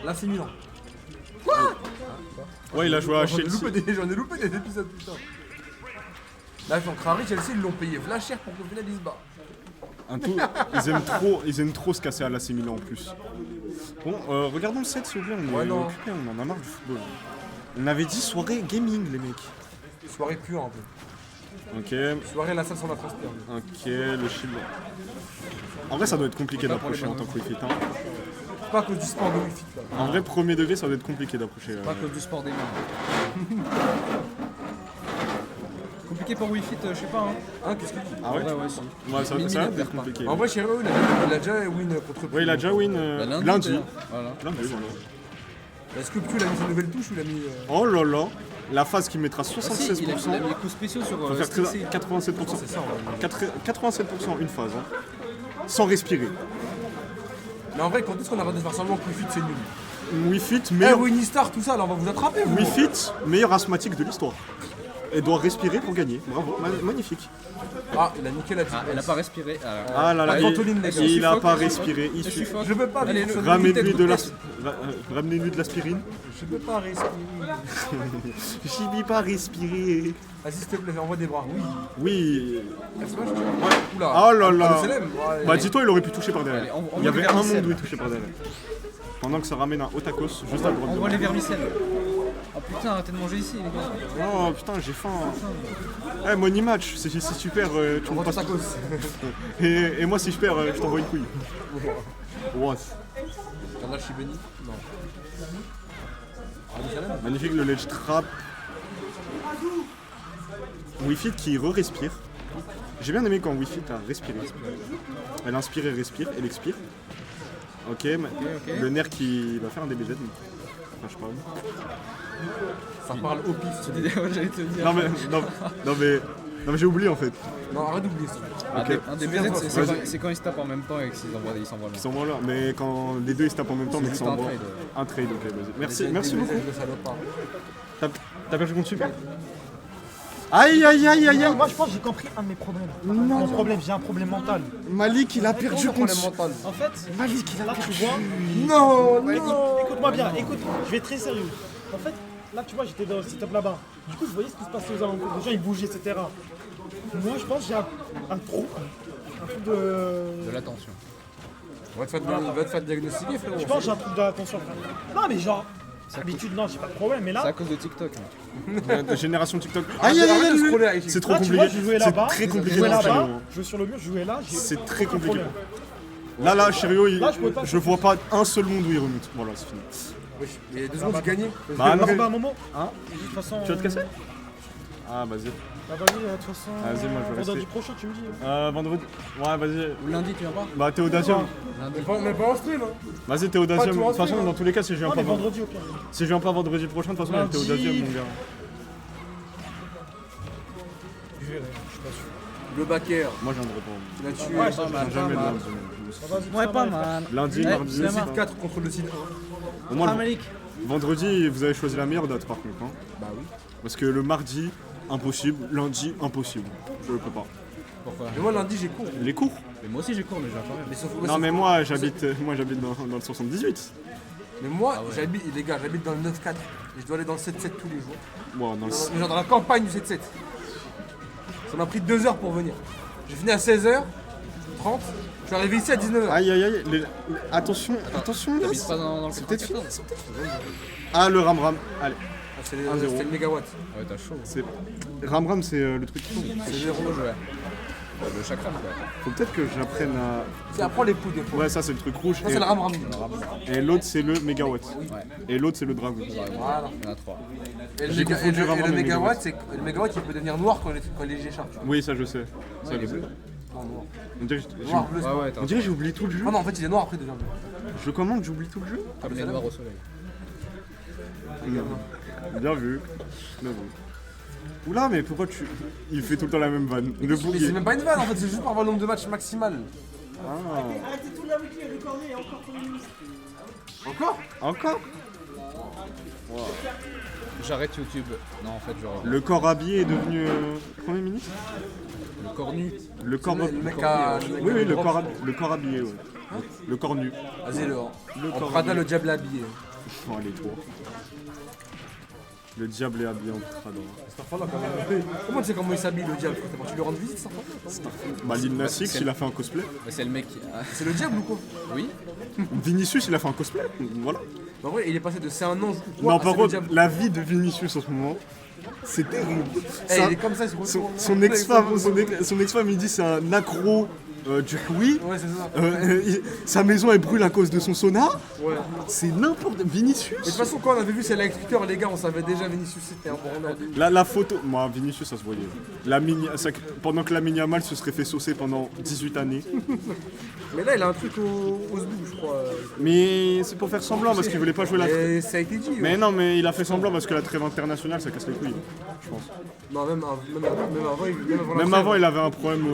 Là, c'est Milan. Ouais, il a joué à J'en ai Chelsea. loupé des épisodes, putain. Là, Ferrari, Chelsea, ils l'ont payé flash cher pour qu'au final, ils se battent. Un tout, ils aiment trop se casser à l'AC Milan en plus. Bon, regardons le set s'il vous plaît, on est occupé, on en a marre du football. On avait dit soirée gaming les mecs. Soirée pure un peu. Ok, Soirée, la salle s'en a transpiré. ok, le shield. En vrai ça doit être compliqué d'approcher en tant que Wi-Fi. Hein. Pas à cause du sport de Wi-Fi là. En vrai premier degré ça doit être compliqué d'approcher. Pas que du sport des mains. Compliqué pour Wi-Fi, je sais pas. Hein. Hein, qu'est-ce que tu dis? Ah ouais, Ouais, si. ouais ça va être compliqué. En vrai, chez eux, il a déjà win contre. Ouais, il a déjà win lundi. Voilà. Lundi, voilà. Est-ce que tu l'as mis sur une nouvelle touche ou il a mis. Oh là là, la phase qui mettra Ah, si, 76%. il a mis des coups spéciaux sur Faut faire stressé. 87%. C'est ça, en vrai. 87% une phase. Hein. Sans respirer. Mais en vrai, quand est-ce qu'on arrête de faire semblant que Wi-Fi c'est nul? Wi-Fi, Eh, meilleur, Winnie-Star, tout ça, là, on va vous attraper, vous. Wi-Fi, meilleur asthmatique de l'histoire. Elle doit respirer pour gagner. Bravo, magnifique. Ah, il a niqué la Ah, elle a pas respiré. Ah là là, Pas de ventoline, les gars. il a Suffoque, pas suffoque. respiré. Elle suffoque. Je peux pas Allez, vivre sur Ramenez-lui tête, de tête. ramenez-lui de l'aspirine. Je peux pas respirer. J'y vais pas respirer. Vas-y, s'il te plaît, envoie des bras. Oui. Oui. Smash, Oula. Oh là là. Ah, le CLM. Ouais, Bah dis-toi, il aurait pu toucher par derrière. Allez, on Il y avait va un vers monde où il touchait par derrière. Pendant que ça ramène un Otakos juste à droite. On de voit les moi. vermicelles. Oh putain, arrêtez de manger ici, les gars. Oh putain, j'ai faim. Eh, Money Match, c'est super. Tu me envoie passes. ta cause. Et moi, si je perds, je t'envoie une couille. What? T'en as Shibeni? Non. Ah, le CLM? Magnifique le ledge trap. Wi-Fi qui re-respire. J'ai bien aimé quand Wi-Fi a respiré. Elle inspire et respire, elle expire. Ok, le nerf qui va faire un DBZ. Enfin, je sais pas. Ça parle au pif. J'allais te dire. Non mais j'ai oublié en fait. Non, arrête d'oublier ça. Un des BZ, Vas-y. c'est quand ils se tapent en même temps et qu'ils s'envoient Ils s'envoient là. Mais quand les deux ils se tapent en même temps, mais qu'ils juste un s'envoient. trade. Un trade, ok, vas-y. Merci Des beaucoup. BZ de salopard. T'as perdu contre super. Aïe aïe aïe aïe aïe. Moi, je pense que j'ai compris un de mes problèmes. Mon problème, j'ai un problème mental. Malik il a perdu Problème contre. mental. En fait, Malik il a là, tu vois, Non, écoute-moi bien, écoute, je vais être très sérieux. En fait, là, tu vois, j'étais dans le setup là-bas. Du coup, je voyais ce qui se passait aux alentours. Les gens, ils bougeaient, etc. Moi, je pense que j'ai un trou. Un trou de. De l'attention. Va te faire diagnostiquer, frérot. Je pense que j'ai un trou d'attention. Non, mais genre, d'habitude, non, j'ai pas de problème. Mais C'est à là, cause de TikTok. Mec. De génération TikTok. Arrête de scroller, Aïe. C'est trop là, tu vois, compliqué. je jouais C'est là-bas. très Je compliqué jouais dans là-bas. Chariot. Je jouais sur le mur, je jouais là. C'est très aucun compliqué. problème. Là, Chariot, Là, je pouvais pas je vois pas un seul monde où il remonte. Voilà, c'est fini. Wesh, il y a 2 secondes, j'ai gagné. Bah non. C'est pas un moment. Hein De toute façon. Tu vas te casser Ah, vas-y. Bah, vas-y, de toute façon. Vas-y, moi, je vais vendredi rester. prochain, tu me dis. Vendredi. Ouais, vas-y. Ou lundi, tu viens pas Bah, t'es audacieux. Mais pas en stream, hein. Vas-y, t'es audacieux. Pas De tout toute façon, entier, dans tous les cas, si je viens Non, pas mais vendredi, au pire. si je viens pas vendredi prochain, de toute façon, t'es Lundi. audacieux, mon gars. Je verrai, je suis pas sûr. Le backer, Moi, je viendrai pas. il a tué. Ouais, Pas mal, Jamais pas mal. lundi. Ouais, pas mal. Lundi, Ouais, mardi, c'est Le marrant. site 4 contre le site 1. Au moins, Ah, Malik. vendredi, vous avez choisi la meilleure date par contre. Hein. Bah oui. Parce que le mardi, impossible. Lundi, impossible. Je peux pas. Pourquoi Mais moi, lundi, j'ai cours. Les cours Mais moi aussi j'ai cours, mais j'ai quand même. Mais sauf Non, mais moi, j'habite dans le 78. Mais moi, j'habite, les gars, j'habite dans le 9-4. Et je dois aller dans le 7-7 tous les jours. Bon, dans le... Genre dans la campagne du 7-7. Ça m'a pris 2 heures pour venir. J'ai fini à 16h30. Je suis arrivé ici à 19h. Aïe aïe aïe, attention, attention là. T'habites pas dans le C'est peut-être fini. 94. Ah, le Ram Ram. Allez, Ah, c'était 1-0. le mégawatt. Ouais, t'as chaud. c'est. Ram Ram, c'est le truc qui tombe. C'est 0 ouais. Le chakram quoi. Faut peut-être que j'apprenne à. C'est après les poudres des fois. Ouais, ça c'est le truc rouge. Ça, c'est le ram ram. Et l'autre c'est le mégawatt. Ouais. Et l'autre c'est le dragon. Voilà. Il y en a 3. Et le, J'ai méga- confondu et le- ram et ram le et mégawatt, il peut devenir noir quand il est léger char. Oui, ça je sais. Ça je sais. Non, noir. On dirait, Noir, bleu. Ouais, ouais, t'as on dirait que j'ai oublié tout le jeu. Ah non, en fait, il est noir après, il devient bleu. Je commande, j'oublie tout le jeu. comme les noirs au soleil. Bien vu. Bien vu. Oula, mais pourquoi tu. Il fait tout le temps la même vanne. Le Mais boulier. c'est même pas une vanne en fait, c'est juste pour avoir le nombre de matchs maximal. Arrêtez tout là avec lui, le cornet est encore communiste. Encore Encore J'arrête YouTube. Non, en fait, genre. Le corps habillé est devenu Premier ministre. Le corps nu. Le corps. Le mec a. Oui, oui, le corps habillé, ouais. Le corps nu. Vas-y, le corps Prada, habillé. le diable habillé. Oh, les tours. Le diable est habillé en Strador. Starfall, quand même. Comment tu sais comment il s'habille le diable? Tu lui rends visite, Starfall? Bah, Lil Nas X, il a fait un cosplay. Mais c'est le mec qui. C'est le diable ou quoi? Oui. Vinicius, il a fait un cosplay. Voilà. En vrai, il est passé de c'est un ange ou quoi Non, à par c'est le contre, diable. la vie de Vinicius en ce moment, c'est terrible. Eh, Ça- il est comme ça, c'est son ex-femme, il dit c'est un accro du oui. Ouais, c'est ça. Sa maison elle brûle à cause de son sauna. Ouais. C'est n'importe. Vinicius. Mais de toute façon, quand on avait vu c'est live Twitter, les gars, on savait déjà Vinicius c'était un borneur. La photo, moi Vinicius ça se voyait. Pendant que Lamine Yamal se serait fait saucer pendant 18 années. Mais là, il a un truc au sbou, je crois. Mais c'est pour faire semblant parce qu'il voulait pas jouer la trêve. Et ça a été dit. Mais non, mais il a fait semblant parce que la trêve internationale ça casse les couilles, je pense. Non, même avant, Même avant, il avait un problème.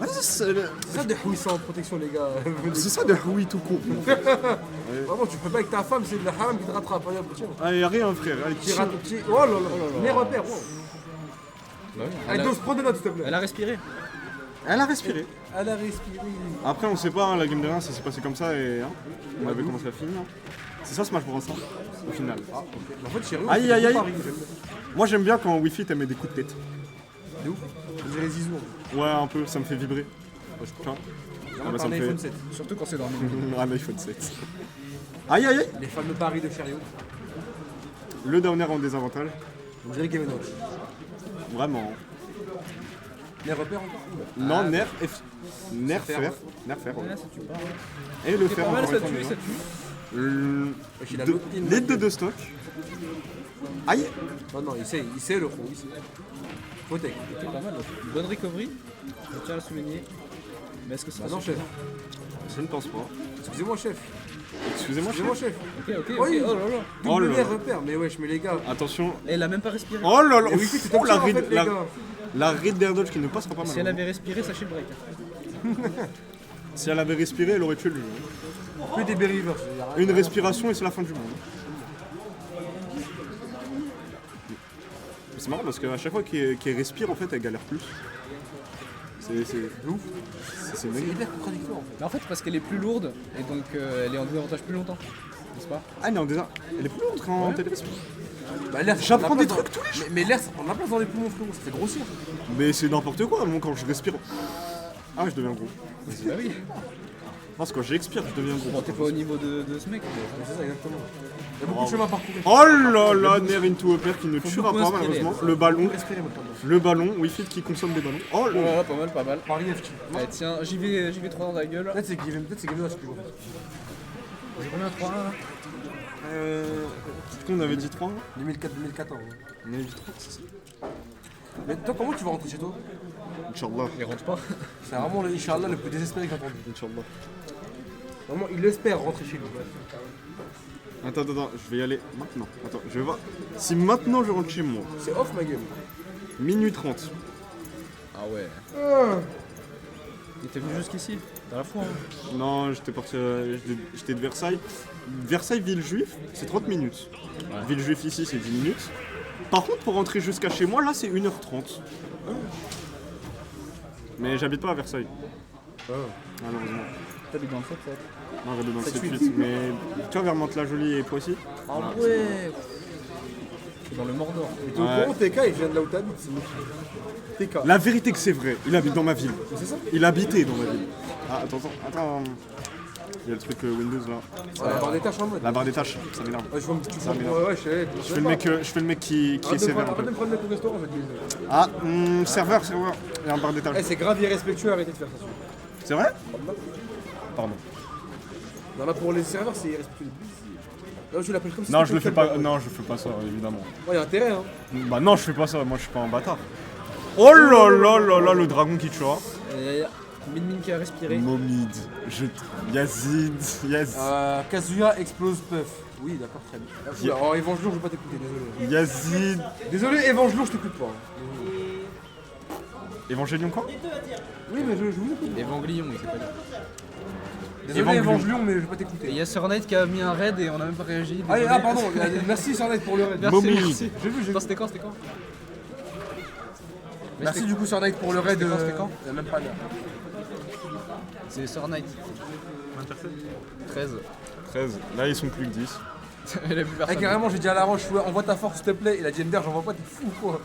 C'est C'est ça de oui sans protection, les gars. ça de oui tout court. Vraiment, tu peux pas avec ta femme, c'est le haram qui te rattrape. Allez, tiens. Ah, y a rien, frère. Allez, Petit rat, petit. Oh là là là là. Les repères, wow. Bah oui. Allez, donc, prends des notes, s'il te plaît. Elle a respiré. Elle a respiré. Elle a respiré. Après, on sait pas, hein, la game de 1, ça s'est passé comme ça et on avait commencé à finir. C'est ça Smash Bros, hein, au final. En fait, Chérie, Aïe, aïe, aïe. Moi, j'aime bien quand Wi-Fi t'as mis des coups de tête. De ouf. On dirait Zizou. Ouais, un peu, ça me fait vibrer. Tu vois On bah, ça un me iPhone fait- 7. Surtout quand c'est dans le milieu. Un iPhone 7. Aïe, aïe, aïe. Les fameux paris de Chariot. Le downer en désavantage. On dirait Game Watch. Vraiment. Les repères encore. Non, nerf, nerf, fer, fer. ouais. Nerf, fer. ouais. Là, ça tue pas. Et le C'est fer pas mal, encore ça une fois, tue, mais ça non. tue. Il a Deux- l'autre in. Les deux de stock. Aïe. Non, non, il sait le pro. Il sait. Faut tech. C'est pas mal. Une bonne recovery. Je tiens à le souligner. Mais est-ce que ça Ah non, chef. Je ne pense pas. Excusez-moi, chef. Excusez-moi, Excusez-moi, chef. chef. Ok, ok, Oui. ok. Oh là là. Oh là Double là. repère. Mais wesh, mais les gars. Attention. Elle a même pas respiré. Oh là là. Et oui, c'est top Oh, la tier, en fait, ride- les la- gars. La raid d'air dodge qui ne passera pas Si elle mal. avait respiré, sachez le break. Si elle avait respiré, elle aurait tué le jeu. Que des berry reverse. Une respiration et c'est la fin du monde. C'est marrant parce qu'à chaque fois qu'elle respire, en fait, elle galère plus. C'est ouf. C'est C'est dingue. hyper contradictoire en fait. Mais en fait, parce qu'elle est plus lourde et donc elle est en désavantage plus longtemps. N'est-ce pas? Ah non, déjà, elle est plus lourde quand Ouais. elle respire. Bah, l'air, ça J'apprends prend la des place trucs dans- tous les Mais l'air, ça prend de la place dans les poumons, frérot. Ça fait grossir. Mais c'est n'importe quoi, moi quand je respire. Ah, je deviens gros. Bah oui. Parce que quand j'expire, je deviens Bon, gros. t'es pas au niveau de ce mec. Mais c'est ça, exactement. Il y a beaucoup de chemin à parcourir. Oh là là, Nair into Upper qui ne tuera beaucoup pas inspirer. malheureusement. Le ballon, Respirer, mon pote. le ballon, Wi-Fi qui consomme des ballons. Oh Oh là là là, pas mal, pas mal. Paris FT. Allez, tiens, j'y vais 3 dans la gueule. Peut-être c'est Game Watch plus gros. J'ai combien 3 là? Putain, on avait dit 3 2004-2014. On avait dit 3, c'est ça. Mais toi, comment tu vas rentrer chez toi? Inch'Allah. Il rentre pas. C'est vraiment le Inch'Allah le plus désespéré que j'ai entendu. Inch'Allah. Vraiment, il espère rentrer chez lui. Attends, je vais y aller maintenant. Attends, je vais voir. Si maintenant je rentre chez moi, C'est off ma gueule. minuit 30. Ah ouais. Il était venu jusqu'ici, dans la fois. Hein. Non, j'étais parti, j'étais de Versailles. Versailles, ville juive, c'est 30 minutes. Ville juive ici, c'est 10 minutes. Par contre, pour rentrer jusqu'à chez moi, là, c'est 1h30. Mais j'habite pas à Versailles. Malheureusement. T'habites dans le 7 peut-être? Non, j'habite dans le 7-8. 7-8. Mais tu vois, vers Mantes-la-Jolie et Poissy. Ah ouais. C'est dans le Mordor. Et t'es au Ouais. courant, TK, il vient de là où t'habites. C'est TK. La vérité que c'est vrai, il habite dans ma ville. C'est ça? Il habitait dans ma ville. Ah, attends. Il y a le truc Windows là. Ça va avoir des tâches en mode. La barre des tâches, ça m'énerve. Ouais, je vois un petit Ça m'énerve. Ouais, ouais, je sais. Je fais le mec qui est sévère un Arrête de peu. me prendre au restaurant, je vais te dire. Ah, serveur, il y a un barre d'étage. Eh, c'est grave irrespectueux, arrêtez de faire ça. C'est vrai? Pardon. Non, là, pour les serveurs, c'est irrespectueux. Non, je l'appelle comme ça. Non, je le fais pas. Non, je fais pas ça, évidemment. Ouais, y a intérêt, hein. Bah non, je fais pas ça. Moi, je suis pas un bâtard. Oh là là là là, le dragon qui tue. Et Min qui a respiré. Momid, Yazid. Kazuya explose Puff. Oui, d'accord, très bien. Oh, Evangelon, je vais pas t'écouter, désolé. Yazid. Désolé, Evangelon, je t'écoute pas. Évangélion quoi? Oui, mais je vous écoute. Évangélion, il s'est pas dit. Désolé, Evangelion. Evangelon, mais je vais pas Et t'écouter. il y a Sir Knight qui a mis un raid et on a même pas réagi. Ah, désolé. pardon, merci Sarnet pour le raid. Merci, Mommy. merci. J'ai vu, Attends, c'était quand? Merci du coup Sarnet pour le raid. C'était quand Il y a même pas l'heure. C'est Sir Knight. 13. 13. Là, ils sont plus que 10. Il a plus Ah, personne. carrément, j'ai dit à La Roche, ouais, envoie ta force s'il te plaît. Il a dit Ender, j'en vois pas, t'es fou quoi.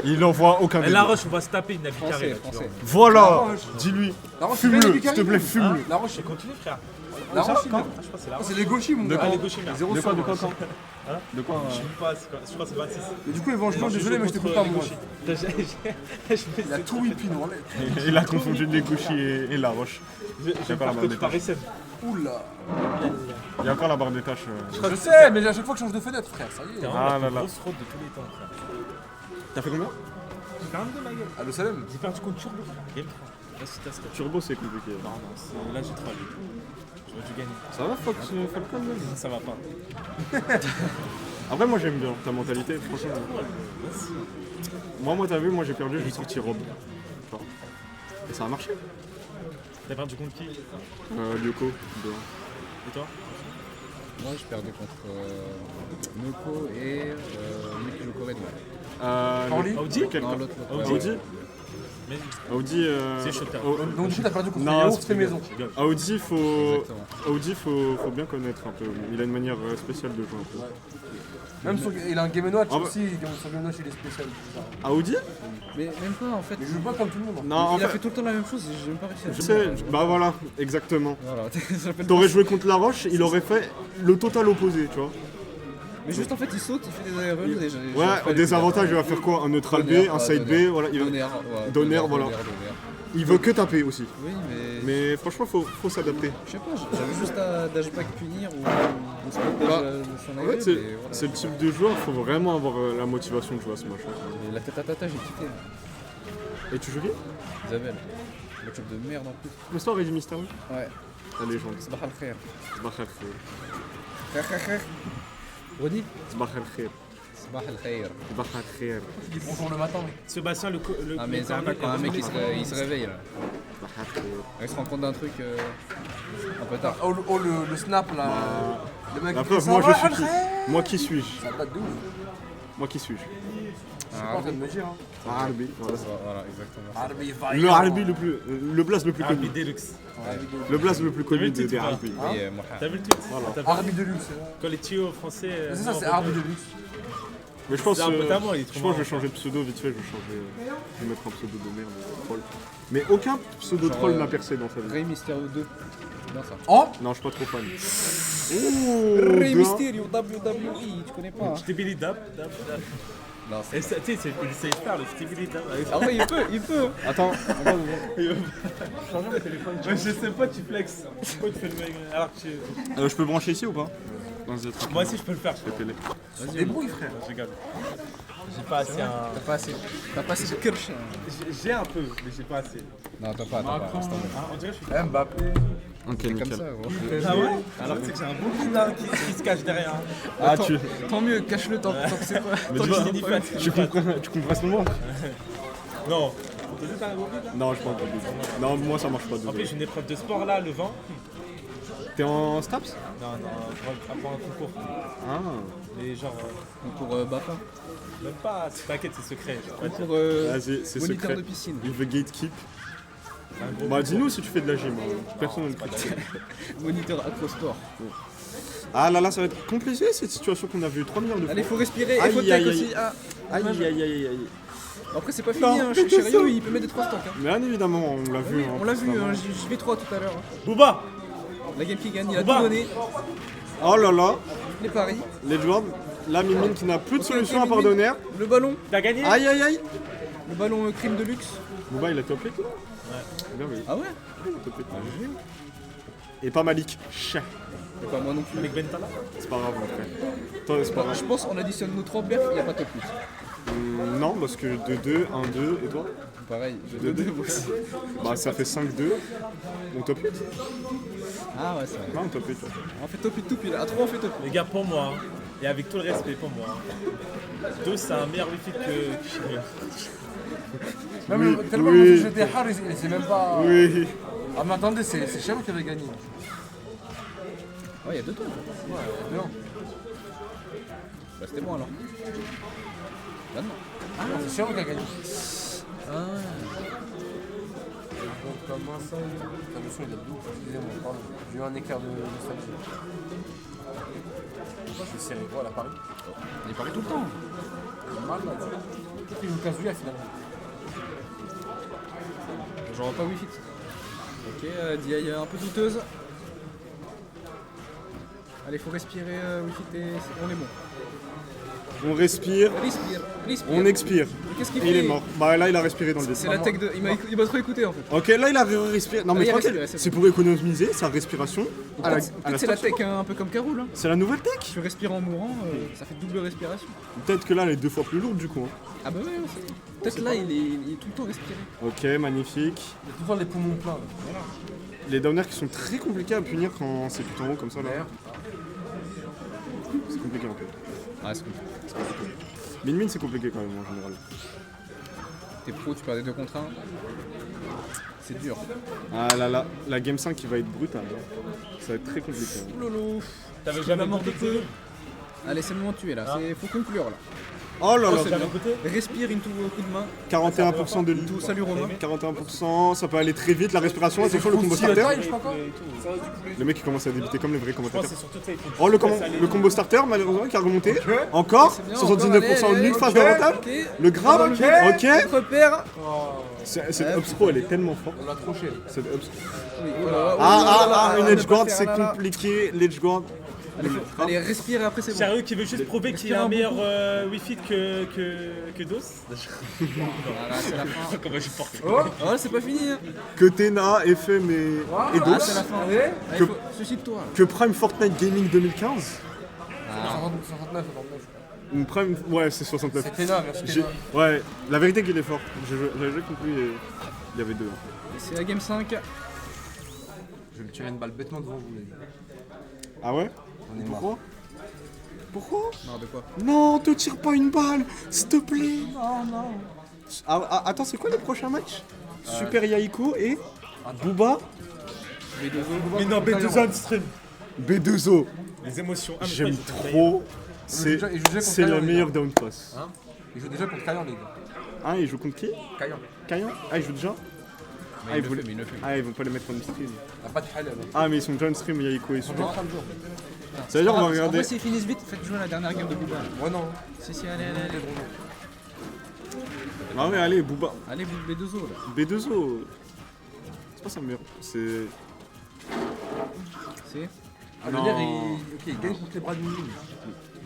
Il envoie aucun Et des la deux. roche, on va se taper une Français, carré. français. Voilà. La Roche. Dis-lui. La Roche, c'est bien, Fume-le, les s'il te plaît, fume-le. La Roche, c'est Continue, frère. La Roche, quand Je crois que c'est la Oh, roche. c'est les gauchis, mon De gars. quoi Ah, les gauchers, merde. Zéro De quoi, sang, de quoi, ouais. quand De quoi Je sais pas, je crois que c'est 26. Et du coup, franchement, Non, je désolé, joue mais je contre t'écoute pas, les moi. gauchers. Il a tout whippé, nous, enlève. Il a confondu les gauchis et la roche. J'ai D'accord, peur la que barre tu des parais saine. Oula. Il y a encore la barre des tâches. Je sais, mais à chaque fois que je change de fenêtre, frère, ça y T'es est. vraiment Ah la là plus là. grosse fraude de tous les temps, frère. T'as fait combien J'ai fait un de ma gueule. Allo Salem. J'ai perdu contre Turbo, frère. Game 3. Là, si t'as stop. Turbo, c'est compliqué. Non, là j'ai 3 J'aurais dû gagner. Ça va, Fox Falcon même. Ça va pas. Après, moi j'aime bien ta mentalité, franchement. Moi, t'as vu, moi j'ai perdu, j'ai sorti Rob. Genre. Et ça a marché. T'as perdu contre qui? Lyoko. Et toi? Moi, je perdais contre Noko et Mikilo Red. Orly Audi? Non, l'autre. Audi. Audi Mais Audi. c'est chaud de perdre. Donc, du coup, t'as perdu contre Non, Yaourt c'est fait maison. Audi, faut Exactement. faut bien connaître un peu. Il a une manière spéciale de jouer un peu. Même il a un Game & Watch Ah bah. aussi, son Game & Watch il est spécial. Audi Mais même pas en fait. Mais je joue pas comme tout le monde. hein. Non, en Il a fait, fait tout le temps la même chose et j'ai même pas réussi à je le sais, bah voilà, exactement. Voilà, ça s'appelle T'aurais joué contre La Roche, il aurait fait le total opposé, tu vois. Mais juste en fait, il saute, il fait des aérons et Ouais, des avantages, il va faire quoi? Un neutral B, un side B, voilà. Donner, voilà. Il veut que taper aussi. Oui, mais. Mais franchement, faut s'adapter. Je sais pas, j'avais juste à Dagepack punir ou se protéger Bah, de son En fait, aéré. c'est mais voilà. c'est le type de joueur, faut vraiment avoir la motivation de jouer à ce match. Et la tête à tata, j'ai quitté. Et tu joues qui? Isabelle. Le job de merde en plus. L'histoire est du mystère, Ouais, la légende. c'est pas le frère. Sbah al khair. Redis Sbah al khair. Sabah al-khair. Sbah al khair. Je dis bonjour le matin, mec. Sébastien, le Ah, mais c'est un peu quand un mec il se réveille là. Sbah al khair. Il se rend compte d'un truc un peu tard. Oh, le snap là. Le mec La qui preuve, fait moi ça, je ouais, suis qui? Alfred Moi qui suis-je? Ça date de ouf. Moi qui suis-je? Je suis pas en train de me dire. Hein. Arbi. Voilà. Voilà, exactement. Arbi, Le Arbi le plus. Le blast le plus Arbi connu. Deluxe. Le blast le plus connu le des titre, Arbi. Oui, moi. T'as vu le tweet? Voilà. T'as vu Arbi de luxe. Quand les tuyaux français. C'est ça, c'est Arbi de luxe. Mais je pense C'est un pote à moi, il est je trop pense que je vais marrant. changer de pseudo vite fait, je vais mettre un pseudo de merde, troll. Mais aucun pseudo troll n'a percé dans sa vie. Rey Mysterio 2. C'est bien ça. Oh Non, je suis pas trop fan. Oh, Rey bien. Mysterio WWE, tu connais pas hein. Stibili dab. Non, Et ça, tu sais, il sait faire le stibili dab. Ah ouais, il peut. Attends, Ouais, je sais pas, tu flexes. Pourquoi tu fais le mec alors que tu. je peux brancher ici ou pas? Dans ce truc. Moi aussi, je peux le faire. La télé. débrouille, frère. Je rigole. J'ai pas assez un. T'as pas assez de kirsch. J'ai un peu, mais j'ai pas assez. Non, t'as pas. laisse tomber. Ah, on dirait que je suis. Mbappé. Ok, C'est comme nickel. ça, gros. Ah ouais? Alors que c'est que j'ai un bon putain qui se cache derrière. Ah, Tant- tu. Tant mieux, cache-le tant que c'est pas. Mais Tant tu que vois, c'est difficile. tu comprends ce moment? Non. T'as dit t'as un gros bide là? Non, je pense pas. Non, moi ça marche pas. En plus, désolé. j'ai une épreuve de sport là, le vent. T'es en Staps? Non, pour un concours. Ah. Mais genre, Pour Bapa. même pas, t'inquiète, c'est secret. Pour Vas-y, c'est moniteur secret. de piscine. Il veut gatekeep. C'est un gros Bah concours. dis-nous si tu fais de la gym. Personne ne le Pas de critique. la- Moniteur acrosport. Ah là là, ça va être compliqué cette situation qu'on a vue 3 milliards de fois. Allez, faut respirer et Aïe, faut aïe, tech aïe. aussi. Ah. Aïe aïe aïe aïe aïe. Après, c'est pas fini, Non, hein. mais Chez c'est Rio, ça. il peut mettre des 3 stocks. Hein. Bien évidemment, on l'a vu. On l'a vu, précédemment. hein, j'y vais 3 tout à l'heure. hein. Booba! La game qui gagne, il a Booba. tout donné. Oh là là, Les paris. les joueurs. Là, Mimine qui n'a plus de Ok, solution ok, à Mimine. pardonner. Le ballon. T'as gagné? Aïe aïe aïe. Le ballon crime de luxe. Booba, il a top 8 là? Bien oui. Ah ouais? Il a top 8. Et pas Malik. Chien. C'est pas moi non plus. Avec Bentala? C'est pas grave mon frère. Toi, c'est pas grave. Je pense qu'on additionne nos 3 perfs, il n'y a pas top 8. Non, parce que 2-2, 1-2, et toi? Pareil, De 2-2 deux. aussi. Bah ça fait 5-2. On top 8. Ah ouais, c'est vrai. Non, on top 8. On fait top 8 tout pile. À 3, on fait top 8. Les gars, pour moi, hein, et avec tout le respect pour moi, 2 c'est un meilleur wifi que Chirien. Même Oui, tellement oui. que j'étais hard, il sait même pas. Oui. Ah, mais attendez, c'est Chéro qui avait gagné. Ouais, il y a 2 tours. Non, Bah, c'était bon alors. Bah, non. non, c'est Chéro qui a gagné. Ah Donc, comment ça Putain, le son il est doux. Excusez-moi, pardon. J'ai eu un écart de nostalgie. C'est serré. Voilà, Paris. Il paraît tout le temps. Mal, là. Peut-être qu'il joue Kazuya finalement. Genre pas Wi-Fi. Ok, DI un peu douteuse. Allez, faut respirer Wi-Fi, on est bon. On respire, Respire. on expire. Mais qu'est-ce qu'il Et il est fait mort. Bah là, il a respiré dans le C'est désert. la tech de. Il m'a trop écouté en fait. Ok, là, il a respiré. Non, mais Ah, il a tranquille, respiré, c'est c'est pour économiser sa respiration. À la, Peut-être c'est la tech un peu comme Caroul. Hein. C'est la nouvelle tech. Tu respires en mourant, ça fait double respiration. Peut-être que là, elle est 2 fois plus lourde du coup. Hein. Ah bah ouais, peut-être là il est tout le temps respiré. Ok, magnifique. Il y a toujours les poumons pleins. Là. Les downers qui sont très compliqués à punir quand c'est tout en haut comme ça là. D'ailleurs, C'est compliqué un peu. Ah c'est cool. Min c'est compliqué quand même en général. T'es pro, tu perds des 2 contre 1. C'est dur. Ah là là, la game 5 qui va être brutale. Hein. Ça va être très compliqué. Hein. Lolo. T'avais jamais mort de peu. Allez, c'est le moment de tuer là. Faut conclure là. Oh là là, C'est d'un côté. Respire into coup de main. 41% de Tout salut Romain. 41%, ça peut aller très vite, la respiration, attention le combo si le starter. time, je crois quoi. Le mec il commence à débiter comme les vrais Je pense que commentateurs. c'est surtout ça. Il faut Oh le combo starter malheureusement qui a remonté. Encore C'est bien, 79% encore, allez, nuque face ok, d'avantage. ok. Le grab, ok. Repère. Cette upspro elle est tellement forte. On l'a troché. Cette upspro. Oui, voilà. Une edge guard c'est compliqué. L'edge guard. Allez, respire et après c'est bon. Sérieux qui veut juste prouver qu'il a un meilleur Wi-Fi que DOS. Voilà, c'est la fin. Comment je porte. Oh, c'est pas fini. Hein. Que Tena, FM et Ah, DOS. c'est la fin. Allez. Allez, suicide-toi. Que Prime Fortnite Gaming 2015. 69. Une Prime, ouais c'est 69. C'est Tena, merci J'ai- Tena. Ouais, la vérité qu'il est fort. J'avais joué contre lui et il y avait 2. C'est la game 5. Je vais me tirer une balle bêtement devant vous, les gars. Ah ouais? On est Pourquoi? mort. Pourquoi? Non, de quoi? Non, te tire pas une balle, s'il te plaît. Non. Attends, c'est quoi les prochains matchs? Super Yaiko et Booba Mais non, B2O on stream. B2O. Les émotions. J'aime trop. C'est Il joue déjà contre c'est Kayan, la les meilleure gars. down pass. Hein. Il joue déjà contre Kayan, les gars. Hein, il joue contre qui? Kayan. Kayan? Ah, il joue déjà? Mais Ah, il ils le voulaient- fait, mais il le fait. Ah, ils vont pas les mettre en stream. Il n'a pas de halal. Ah, mais ils sont déjà en stream, Yaiko et Ils sont Super. en train de jouer. Ça veut dire, on va En regarder. vrai, s'ils finissent vite, faites jouer la dernière game de Booba. Ouais, non. Si, allez, allez, allez. Ah ouais, allez, Booba. Allez, B2O là. B2O. C'est pas ça meilleur. C'est. C'est. Ah, je veux Non. dire, il gagne contre les bras de Mimi.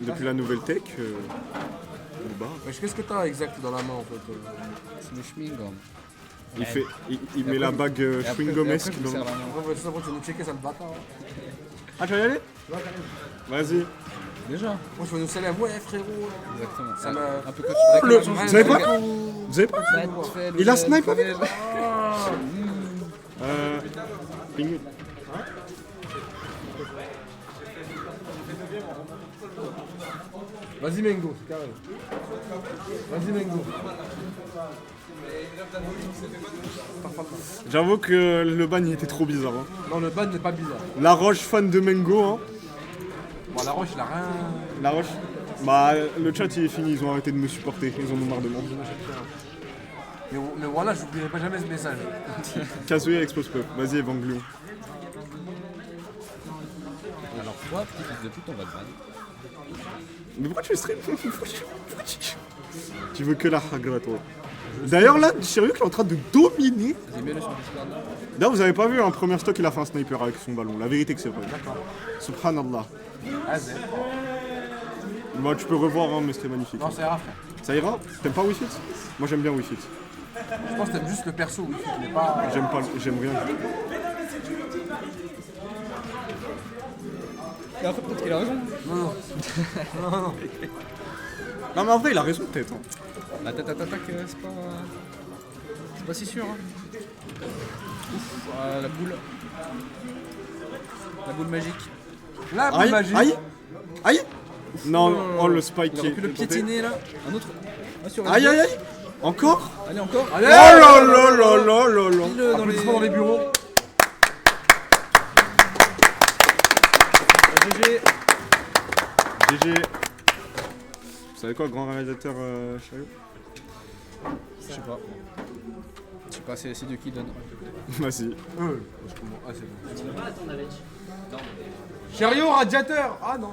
Depuis la nouvelle tech. Booba. Wesh, qu'est-ce que t'as exact dans la main en fait C'est le chewing-gum. Il met la bague chewing-gumesque dans le. Ouais, ouais, c'est ça, bon, tu vas nous checker, ça le bâtard. Ah, tu vas y aller? Vas-y. Déjà. Moi, je vais nous célèbre. Ouais, frérot. Exactement. Ça m'a- Un peu comme Vous avez pas? Vous avez pas? Il a snipe avec? Ping. Vas-y, Mengo, c'est carré. Vas-y, Mengo. J'avoue que le ban il était trop bizarre. Hein. Non, le ban n'est pas bizarre. La Roche fan de Mengo. Hein. Bon, la roche, il a rien. La Roche. Bah, le chat il est fini, ils ont arrêté de me supporter. Ils en ont marre de moi. Mais voilà, je n'oublierai pas jamais ce message. Kazuya explose peu. Vas-y, Evangelion. Alors, toi, petit fils de pute, on va te ban. Mais pourquoi tu stream? Tu veux que la Hagra, toi. D'ailleurs, là, sérieux qu'il est en train de dominer. Vas-y, mets-le sur Discord. D'ailleurs, vous avez pas vu un premier stock, il a fait un sniper avec son ballon. La vérité que c'est vrai. D'accord. Subhanallah. Ah, c'est. Bah, tu peux revoir, hein, mais c'était magnifique. Non, c'est rare, frère. Ça ira? T'aimes pas Wi-Fi? Moi, j'aime bien Wi-Fi. Je pense que t'aimes juste le perso, oui, mais pas. J'aime rien. Et après, peut-être qu'il a raison. Non, non. Non, mais en vrai, il a raison, peut-être. Hein. La tête à t'attaque, c'est pas. C'est pas si sûr. Hein. Ouf, la boule. La boule magique. La boule Aïe, magique. aïe, aïe. Non, non, oh le spike Il qui aurait pu le piétiner là. Un autre. Ah, sur Aïe, aïe, aïe. Encore? Allez, encore. Allez, Oh là là là là là là. Pile dans applaudissements dans les bureaux. GG. GG. Vous savez quoi, grand réalisateur Chariot? Je sais pas. Je sais pas, c'est Dieu qui donne. Vas-y. Je comprends. Ah, c'est bon. Chariot, radiateur. Ah non.